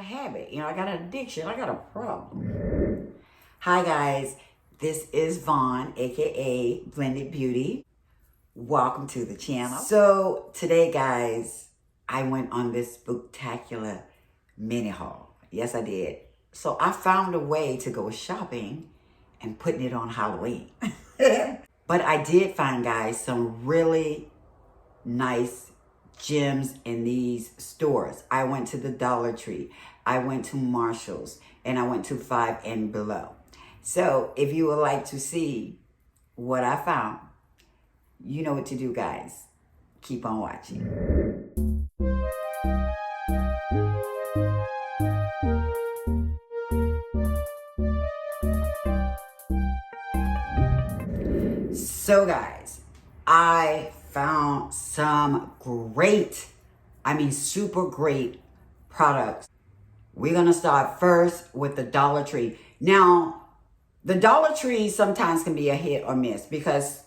a habit. You know, I got an addiction. I got a problem. Hi, guys. This is Vaughn, aka Blendedbeauty. Welcome to the channel. So today, guys, I went on this Spooktacular Mini Haul. Yes, I did. So I found a way to go shopping and putting it on Halloween. But I did find, guys, some really nice gems in these stores. I went to the Dollar Tree, I went to Marshall's, and I went to Five and Below. So if you would like to see what I found, you know what to do, guys. Keep on watching. So guys, I found some great, super great products. We're gonna start first with the Dollar Tree. Now, the Dollar Tree sometimes can be a hit or miss because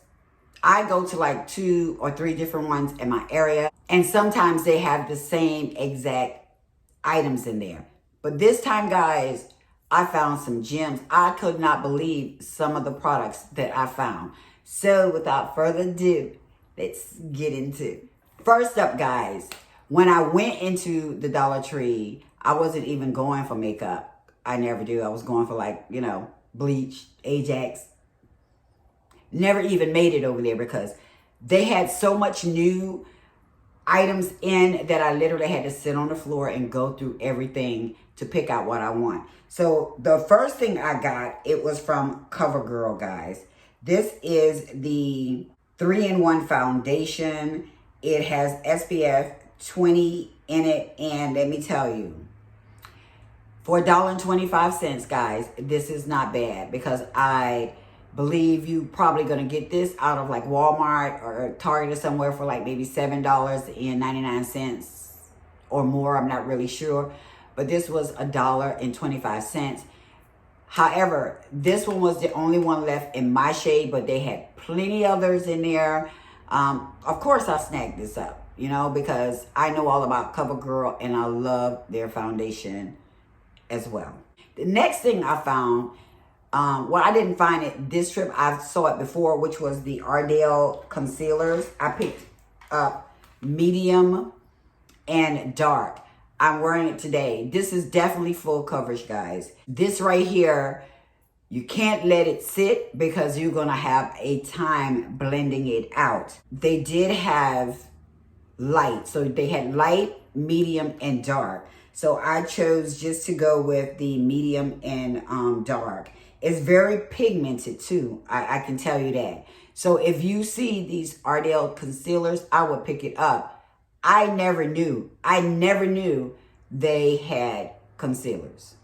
I go to like 2 or 3 different ones in my area, and sometimes they have the same exact items in there. But this time, guys, I found some gems. I could not believe some of the products that I found. So without further ado, let's get into it. First up, guys, when I went into the Dollar Tree, I wasn't even going for makeup. I never do. I was going for like, bleach, Ajax. Never even made it over there because they had so much new items in that I literally had to sit on the floor and go through everything to pick out what I want. So the first thing I got, it was from CoverGirl, guys. This is the 3-in-1 foundation. It has SPF 20 in it, and let me tell you, for $1.25, guys, this is not bad because I believe you probably gonna get this out of like Walmart or Target or somewhere for like maybe $7.99 or more. I'm not really sure, but this was $1.25. However, this one was the only one left in my shade, but they had plenty others in there. Of course, I snagged this up, because I know all about CoverGirl and I love their foundation as well. The next thing I found, I didn't find it this trip. I saw it before, which was the Ardell concealers. I picked up medium and dark. I'm wearing it today. This is definitely full coverage, guys. This right here, you can't let it sit because you're gonna have a time blending it out. They did have light. So they had light, medium, and dark. So I chose just to go with the medium and dark. It's very pigmented too, I can tell you that. So if you see these Ardell concealers, I would pick it up. I never knew they had concealers.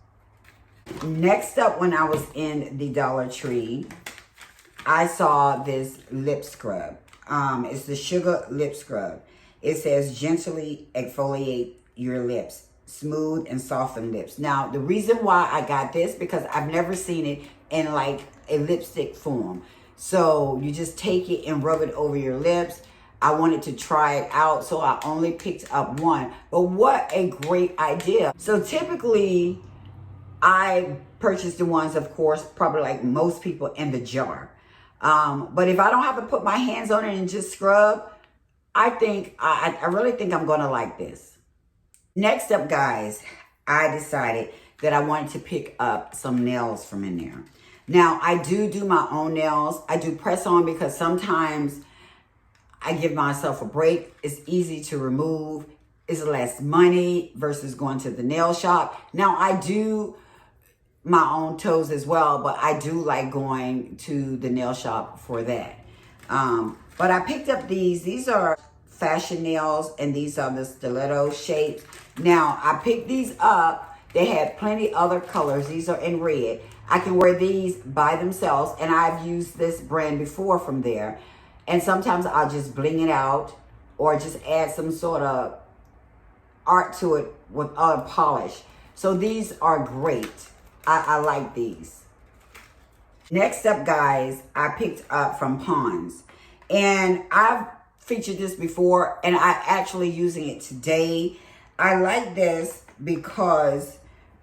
Next up, when I was in the Dollar Tree, I saw this lip scrub. It's the Sugar Lip Scrub. It says gently exfoliate your lips, smooth and soften lips. Now, the reason why I got this, because I've never seen it in like a lipstick form. So you just take it and rub it over your lips. I wanted to try it out, so I only picked up one. But what a great idea. So typically, I purchase the ones, of course, probably like most people, in the jar. But if I don't have to put my hands on it and just scrub, I really think I'm gonna like this. Next up, guys, I decided that I wanted to pick up some nails from in there. Now, I do my own nails. I do press on because sometimes I give myself a break. It's easy to remove. It's less money versus going to the nail shop. Now, I do my own toes as well, but I do like going to the nail shop for that. But I picked up these. These are fashion nails, and these are the stiletto shapes. Now, I picked these up. They had plenty other colors. These are in red. I can wear these by themselves, and I've used this brand before from there. And sometimes I'll just bling it out or just add some sort of art to it with other polish. So these are great. I like these. Next up, guys, I picked up from Pond's. And I've featured this before, and I'm actually using it today. I like this because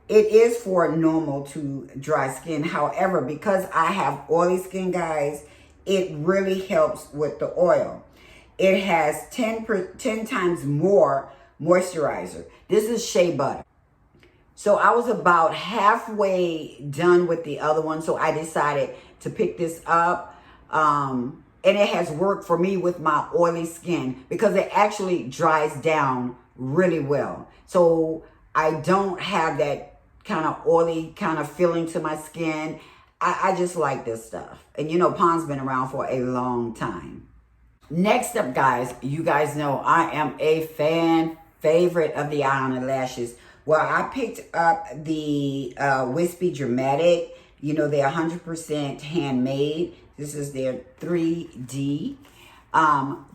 It is for normal to dry skin. However, because I have oily skin, guys, it really helps with the oil. It has 10 times more moisturizer. This is shea butter. So I was about halfway done with the other one, so I decided to pick this up. And it has worked for me with my oily skin because it actually dries down really well. So I don't have that kind of oily kind of feeling to my skin. I just like this stuff. And you know, Pond's been around for a long time. Next up, guys, you guys know I am a favorite of the Eye Lashes. Well, I picked up the Wispy Dramatic. You know, they're 100% handmade. This is their 3D.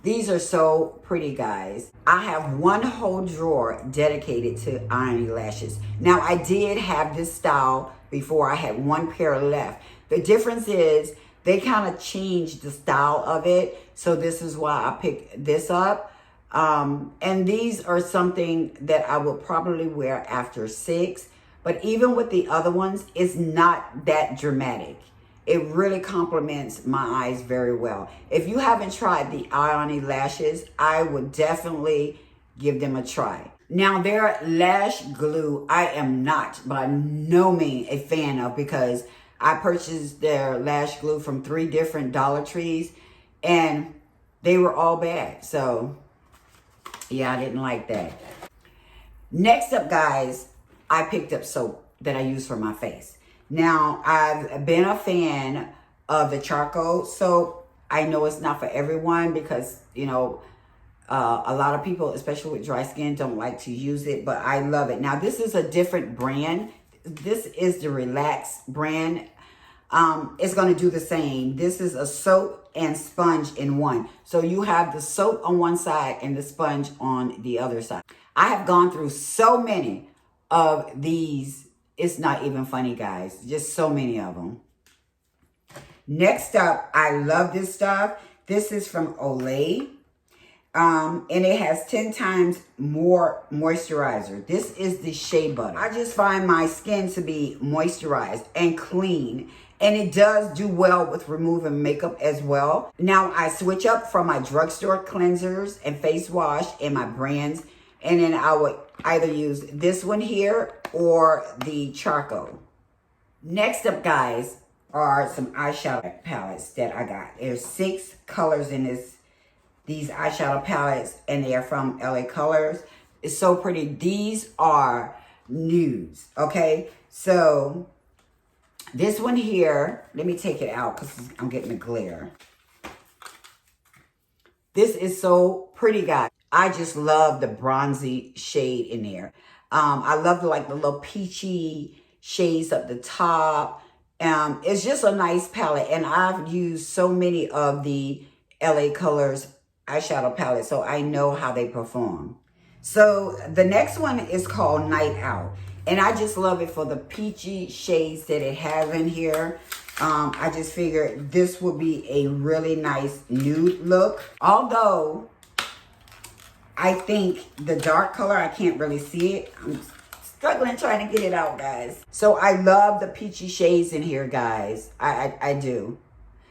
These are so pretty, guys. I have one whole drawer dedicated to Eye Lashes. Now, I did have this style before. I had one pair left. The difference is they kind of changed the style of it. So this is why I picked this up. And these are something that I will probably wear after 6. But even with the other ones, it's not that dramatic. It really complements my eyes very well. If you haven't tried the Eye Lashes, I would definitely give them a try. Now, their lash glue, I am not by no means a fan of, because I purchased their lash glue from 3 different Dollar Trees and they were all bad. So, yeah, I didn't like that. Next up, guys, I picked up soap that I use for my face. Now, I've been a fan of the charcoal soap. I know it's not for everyone because, you know, a lot of people, especially with dry skin, don't like to use it, but I love it. Now, this is a different brand. This is the Relax brand. It's going to do the same. This is a soap and sponge in one. So you have the soap on one side and the sponge on the other side. I have gone through so many of these. It's not even funny, guys. Just so many of them. Next up, I love this stuff. This is from Olay. And it has 10 times more moisturizer. This is the shea butter. I just find my skin to be moisturized and clean. And it does do well with removing makeup as well. Now, I switch up from my drugstore cleansers and face wash and my brands. And then I would either use this one here or the charcoal. Next up, guys, are some eyeshadow palettes that I got. There's 6 colors in these eyeshadow palettes, and they are from LA Colors. It's so pretty. These are nudes, okay? So this one here, let me take it out because I'm getting the glare. This is so pretty, guys. I just love the bronzy shade in there. I love the little peachy shades up the top. It's just a nice palette, and I've used so many of the LA Colors eyeshadow palettes, so I know how they perform. So the next one is called Night Out, and I just love it for the peachy shades that it has in here. I just figured this would be a really nice nude look. Although I think the dark color, I can't really see it. I'm struggling trying to get it out, guys. So I love the peachy shades in here, guys. I do.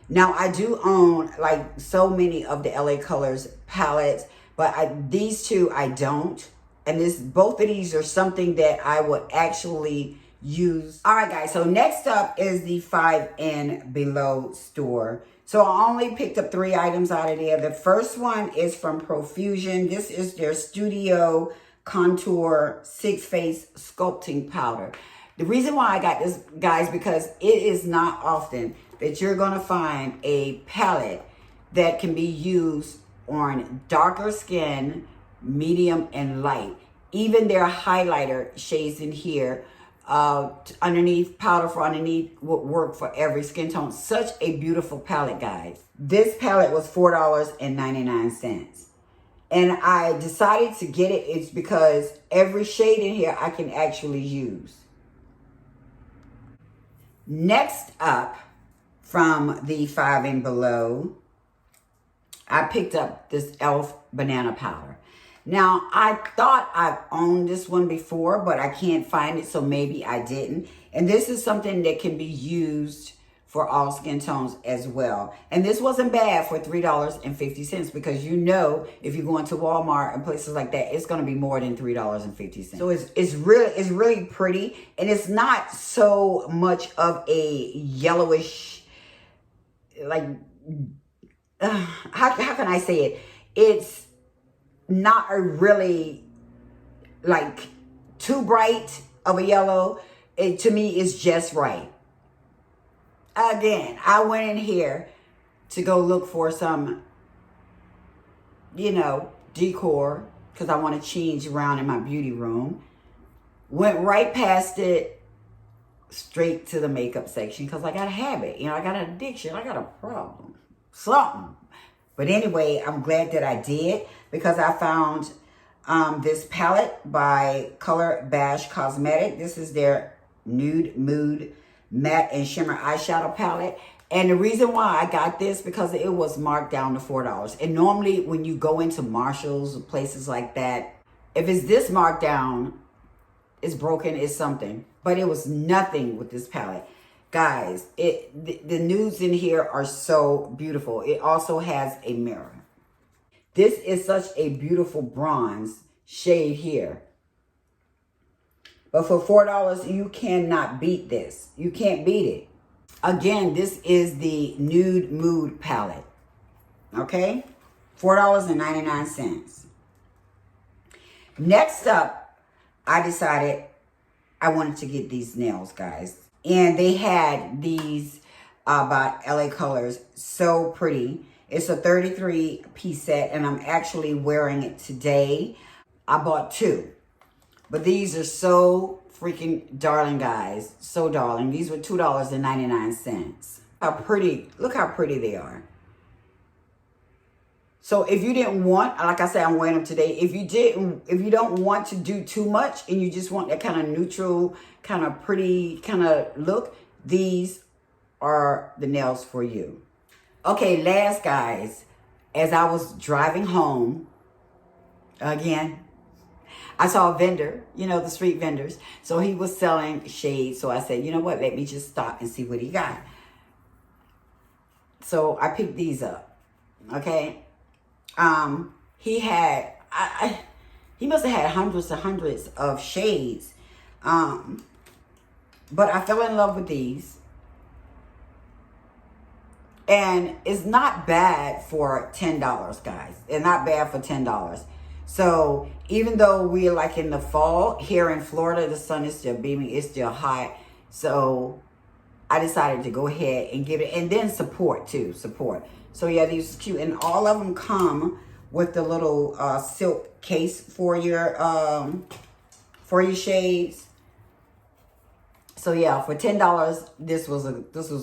Now, I do own like so many of the LA Colors palettes, but these two I don't. And both of these are something that I would actually use. All right, guys. So next up is the 5 and Below store. So I only picked up 3 items out of there. The first one is from Profusion. This is their Studio Contour 6-Face Sculpting Powder. The reason why I got this, guys, because it is not often that you're going to find a palette that can be used on darker skin, medium, and light. Even their highlighter shades in here, underneath, powder for underneath, would work for every skin tone. Such a beautiful palette, guys. This palette was $4.99. And I decided to get it. It's because every shade in here I can actually use. Next up, from the 5 and Below, I picked up this e.l.f. banana powder. Now, I thought I've owned this one before, but I can't find it, so maybe I didn't. And this is something that can be used for all skin tones as well. And this wasn't bad for $3.50 because you know if you go into Walmart and places like that, it's gonna be more than $3.50. So it's really pretty, and it's not so much of a yellowish, like how can I say it? It's not a really like too bright of a yellow. It to me is just right. Again, I went in here to go look for some, you know, decor because I want to change around in my beauty room. Went right past it, straight to the makeup section because I got a habit. You know, I got an addiction. I got a problem. Something. But anyway, I'm glad that I did because I found this palette by Color Bash Cosmetic. This is their Nude Mood Matte and Shimmer Eyeshadow Palette. And the reason why I got this because it was marked down to $4. And normally when you go into Marshall's, places like that, if it's this marked down, it's broken, it's something. But it was nothing with this palette. Guys, the nudes in here are so beautiful. It also has a mirror. This is such a beautiful bronze shade here. But for $4, you cannot beat this. You can't beat it. Again, this is the Nude Mood palette. Okay? $4.99. Next up, I decided I wanted to get these nails, guys. And they had these by LA Colors. So pretty. It's a 33-piece set, and I'm actually wearing it today. I bought two. But these are so freaking darling, guys. So darling. These were $2.99. How pretty. Look how pretty they are. So if you didn't want, like I said, I'm wearing them today. If you don't want to do too much and you just want that kind of neutral, kind of pretty kind of look, these are the nails for you. Okay, last, guys, as I was driving home, again, I saw a vendor, you know, the street vendors. So he was selling shades. So I said, you know what, let me just stop and see what he got. So I picked these up, okay? He had, he must have had hundreds and hundreds of shades. But I fell in love with these. And it's not bad for $10, guys. It's not bad for $10. So even though we're like in the fall, here in Florida, the sun is still beaming. It's still hot. So I decided to go ahead and give it. And then support too. Support. So yeah, these are cute. And all of them come with the little silk case for your shades. So yeah, for $10, this was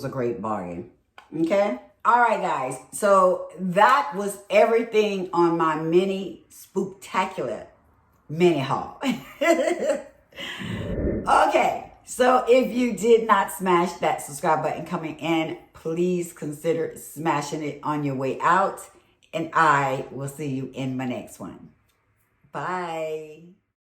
a great bargain. Okay. All right, guys. So that was everything on my mini Spooktacular Mini Haul. Okay. So if you did not smash that subscribe button coming in, please consider smashing it on your way out. And I will see you in my next one. Bye.